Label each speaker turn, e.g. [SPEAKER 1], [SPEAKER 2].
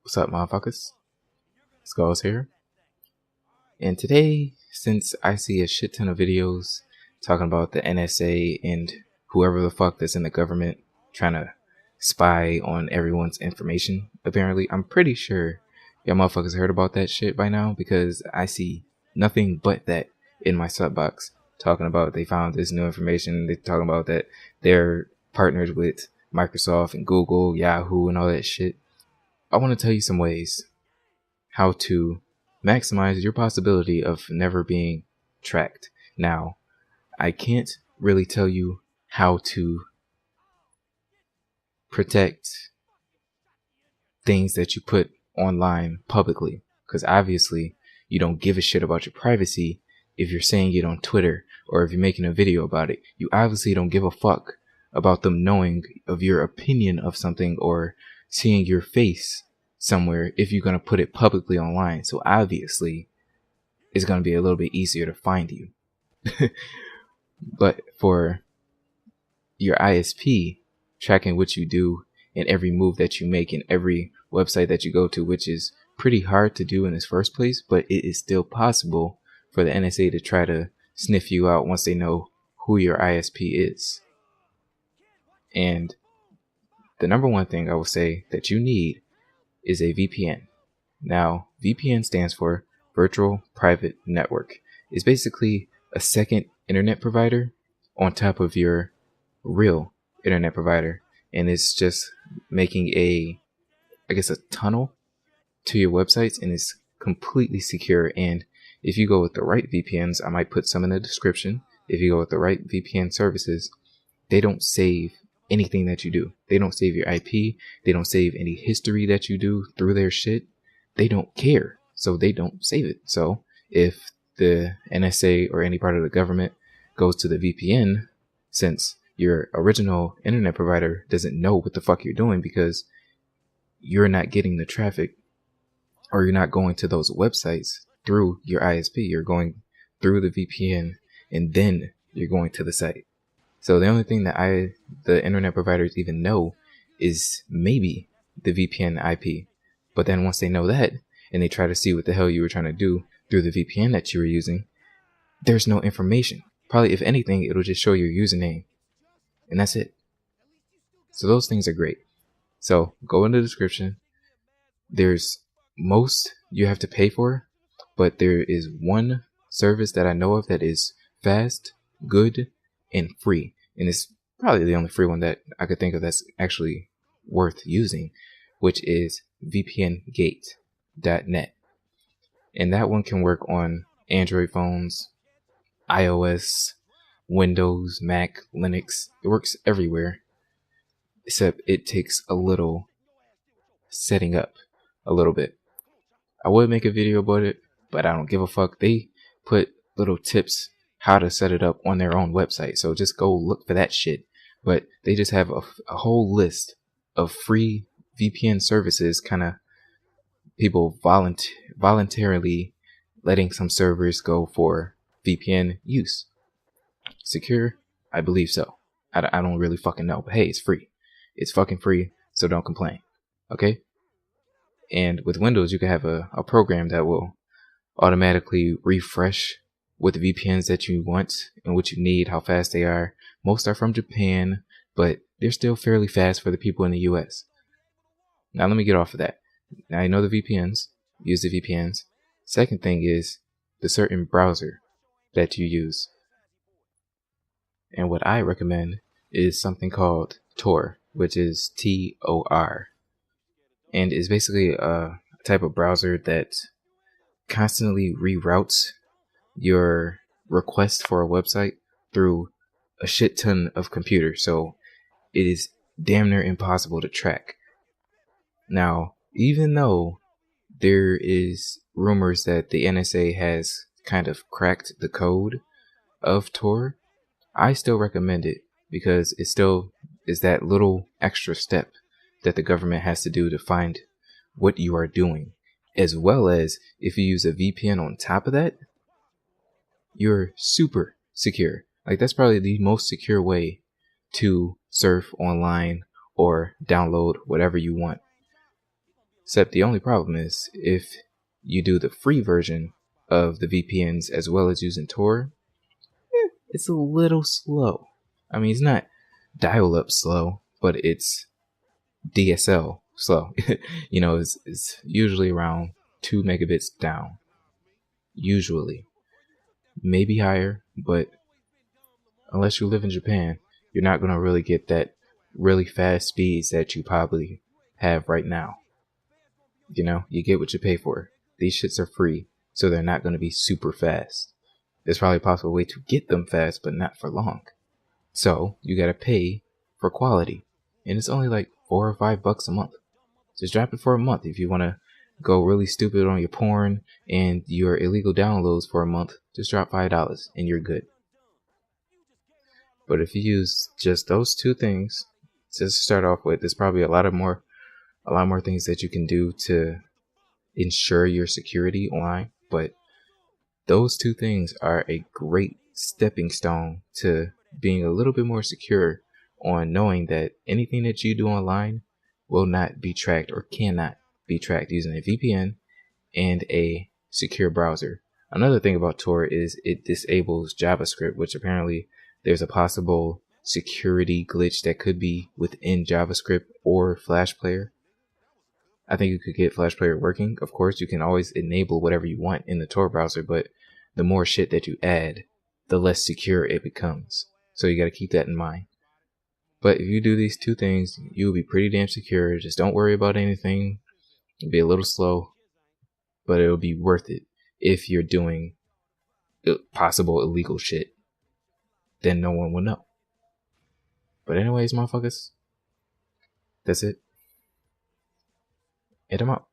[SPEAKER 1] What's up, motherfuckers? Skulls here. And today, since I see a shit ton of videos talking about the NSA and whoever the fuck that's in the government trying to spy on everyone's information, apparently, I'm pretty sure y'all motherfuckers heard about that shit by now because I see nothing but that in my sub box talking about they found this new information. They're talking about that they're partnered with Microsoft and Google, Yahoo, and all that shit. I want to tell you some ways how to maximize your possibility of never being tracked. Now, I can't really tell you how to protect things that you put online publicly, because obviously you don't give a shit about your privacy if you're saying it on Twitter or if you're making a video about it. You obviously don't give a fuck about them knowing of your opinion of something or seeing your face somewhere if you're going to put it publicly online. So obviously it's going to be a little bit easier to find you. But for your ISP, tracking what you do and every move that you make and every website that you go to, which is pretty hard to do in this first place, but it is still possible for the NSA to try to sniff you out once they know who your ISP is. And the number one thing I will say that you need is a VPN. Now, VPN stands for Virtual Private Network. It's basically a second internet provider on top of your real internet provider. And it's just making a tunnel to your websites, and it's completely secure. And if you go with the right VPNs, I might put some in the description. If you go with the right VPN services, they don't save anything that you do. They don't save your IP. They don't save any history that you do through their shit. They don't care. So they don't save it. So if the NSA or any part of the government goes to the VPN, since your original internet provider doesn't know what the fuck you're doing because you're not getting the traffic or you're not going to those websites through your ISP. You're going through the VPN and then you're going to the site. So the only thing that the internet providers even know is maybe the VPN IP. But then once they know that and they try to see what the hell you were trying to do through the VPN that you were using, there's no information. Probably, if anything, it'll just show your username. And that's it. So those things are great. So go in the description. There's most you have to pay for, but there is one service that I know of that is fast, good, and free. And it's probably the only free one that I could think of that's actually worth using, which is VPNgate.net. And that one can work on Android phones, iOS, Windows, Mac, Linux. It works everywhere, except it takes a little setting up a little bit. I would make a video about it, but I don't give a fuck. They put little tips how to set it up on their own website. So just go look for that shit. But they just have a whole list of free VPN services, kind of people voluntarily letting some servers go for VPN use. Secure? I believe so. I don't really fucking know. But hey, it's free. It's fucking free, so don't complain. Okay? And with Windows, you can have a program that will automatically refresh with the VPNs that you want and what you need, how fast they are. Most are from Japan, but they're still fairly fast for the people in the US. Now let me get off of that. Now you know the VPNs. Use the VPNs. Second thing is the certain browser that you use. And what I recommend is something called Tor, which is Tor. And it's basically a type of browser that constantly reroutes your request for a website through a shit ton of computers. So it is damn near impossible to track. Now, even though there is rumors that the NSA has kind of cracked the code of Tor, I still recommend it because it still is that little extra step that the government has to do to find what you are doing. As well as if you use a VPN on top of that, you're super secure. Like, that's probably the most secure way to surf online or download whatever you want. Except the only problem is if you do the free version of the VPNs as well as using Tor, it's a little slow. I mean, it's not dial-up slow, but it's DSL slow. It's usually around 2 megabits down. Usually. Maybe higher, but unless you live in Japan, you're not going to really get that really fast speeds that you probably have right now. You get what you pay for. These shits are free, so they're not going to be super fast. There's probably a possible way to get them fast, but not for long. So you got to pay for quality, and it's only like $4 or $5 a month. Just drop it for a month if you want to go really stupid on your porn and your illegal downloads for a month. Just drop $5 and you're good. But if you use just those two things, just to start off with, there's probably a lot more things that you can do to ensure your security online. But those two things are a great stepping stone to being a little bit more secure on knowing that anything that you do online will not be tracked or cannot be tracked using a VPN and a secure browser. Another thing about Tor is it disables JavaScript, which apparently there's a possible security glitch that could be within JavaScript or Flash Player. I think you could get Flash Player working. Of course, you can always enable whatever you want in the Tor browser, but the more shit that you add, the less secure it becomes. So you got to keep that in mind. But if you do these two things, you'll be pretty damn secure. Just don't worry about anything. It'll be a little slow, but it'll be worth it if you're doing possible illegal shit. Then no one will know. But anyways, motherfuckers, that's it. Hit 'em up.